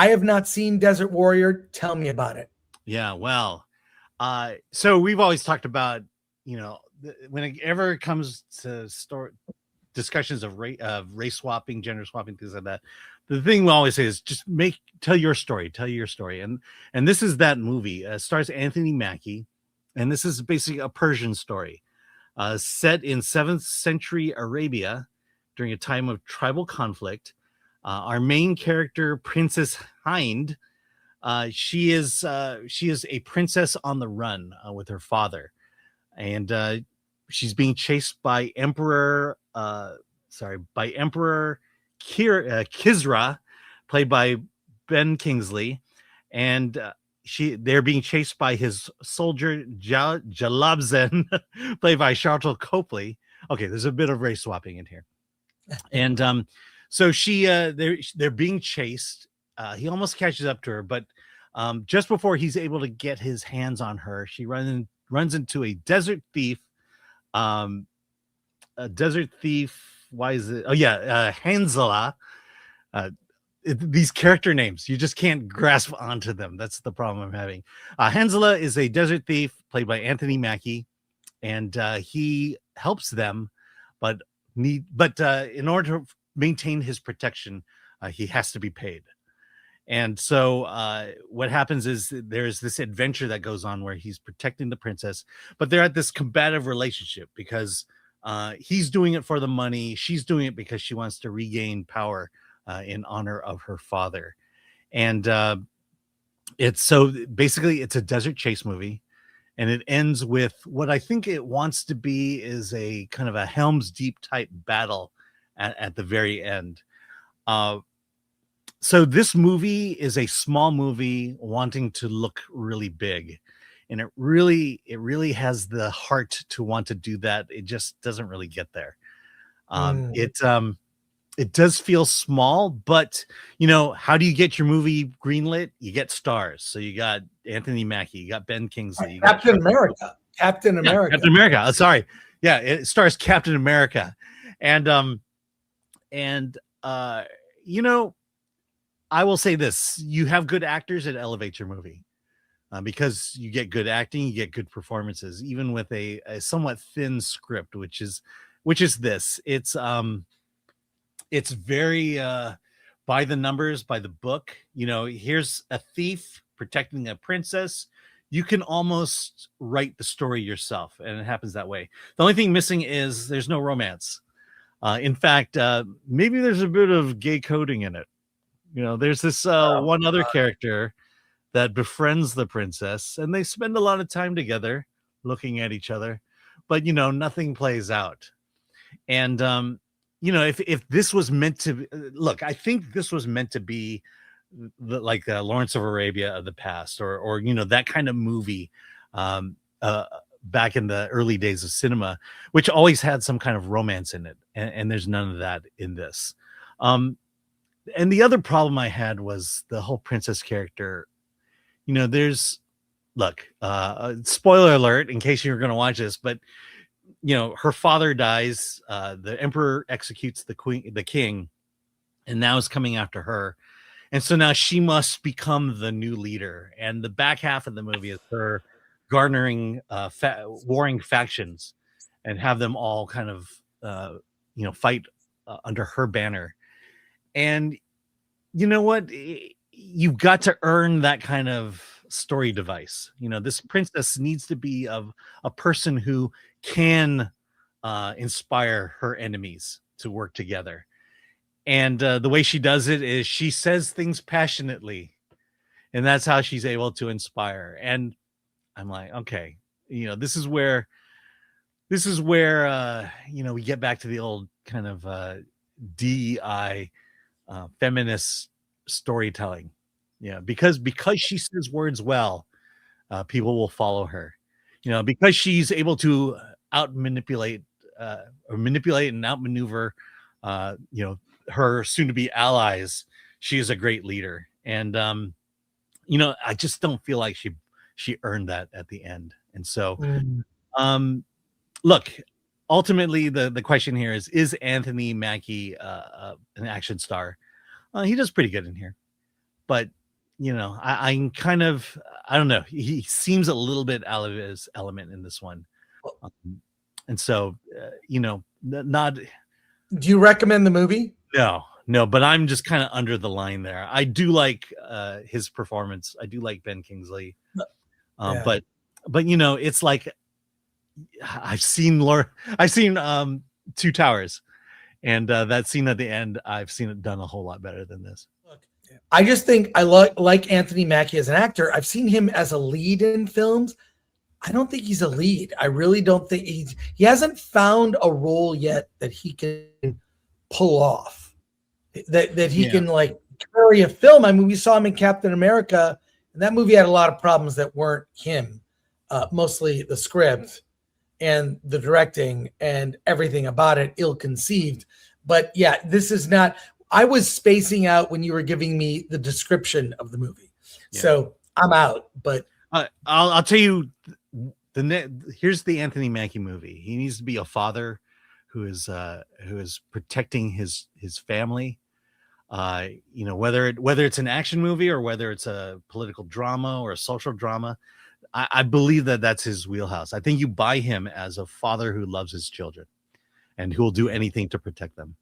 I have not seen Desert Warrior. Tell me about it. Yeah, well, so we've always talked about, whenever it comes to discussions of race swapping, gender swapping, things like that, the thing we always say is just tell your story, and this is that movie. Stars Anthony Mackie, and this is basically a Persian story, set in 7th century Arabia during a time of tribal conflict. Our main character, Princess Hind, she is a princess on the run with her father, and she's being chased by Emperor Kisra, played by Ben Kingsley, and they're being chased by his soldier Jalabzan, played by Charlton Copley. Okay, there's a bit of race swapping in here, and so they're being chased. He almost catches up to her, but just before he's able to get his hands on her, she runs into a desert thief. Why is it? Oh yeah, Hanzala. These character names, you just can't grasp onto them. That's the problem I'm having. Hanzala is a desert thief played by Anthony Mackie, and he helps them, but in order to maintain his protection, he has to be paid. And so what happens is there's this adventure that goes on where he's protecting the princess, but they're at this combative relationship because he's doing it for the money. She's doing it because she wants to regain power in honor of her father. And it's a desert chase movie. And it ends with what I think it wants to be is a kind of a Helm's Deep type battle at the very end. So this movie is a small movie wanting to look really big, and it really has the heart to want to do that. It just doesn't really get there. It does feel small, but how do you get your movie greenlit? You get stars. So you got Anthony Mackie, you got Ben Kingsley, you Captain America. Captain America. Oh, sorry, yeah, it stars Captain America, and I will say this: you have good actors, it elevates your movie because you get good acting, you get good performances, even with a somewhat thin script, which is this. It's very by the numbers, by the book. Here's a thief protecting a princess. You can almost write the story yourself, and it happens that way. The only thing missing is there's no romance. In fact, maybe there's a bit of gay coding in it. There's this one other character that befriends the princess, and they spend a lot of time together looking at each other, but nothing plays out. And if this was meant to look, I think this was meant to be like Lawrence of Arabia of the past, or that kind of movie back in the early days of cinema, which always had some kind of romance in it, and there's none of that in this. And the other problem I had was the whole princess character. Spoiler alert in case you're going to watch this, but her father dies, the emperor executes the king, and now is coming after her. And so now she must become the new leader. And the back half of the movie is her garnering warring factions and have them all kind of fight under her banner. And you know what? You've got to earn that kind of story device. This princess needs to be of a person who can inspire her enemies to work together. And the way she does it is she says things passionately, and that's how she's able to inspire. And I'm like, okay, this is where we get back to the old kind of DEI feminist storytelling. Because she says words well, people will follow her. Because she's able to manipulate and outmaneuver her soon-to-be allies, she is a great leader. And I just don't feel like she earned that at the end. And so look, ultimately the question here is Anthony Mackie an action star? He does pretty good in here, but I'm kind of, I don't know. He seems a little bit out of his element in this one, um, and so not. Do you recommend the movie? No, but I'm just kind of under the line there. I do like his performance. I do like Ben Kingsley, Yeah. but it's like I've seen Two Towers, and that scene at the end, I've seen it done a whole lot better than this. I just think I like Anthony Mackie as an actor. I've seen him as a lead in films. I don't think he's a lead. I really don't think he hasn't found a role yet that he can pull off. That he can like carry a film. I mean, we saw him in Captain America, and that movie had a lot of problems that weren't him. Mostly the script and the directing and everything about it ill-conceived. But yeah, this is not. I was spacing out when you were giving me the description of the movie, so I'm out. But I'll tell you, here's the Anthony Mackie movie. He needs to be a father who is protecting his family. Whether it's an action movie or whether it's a political drama or a social drama, I believe that's his wheelhouse. I think you buy him as a father who loves his children and who will do anything to protect them.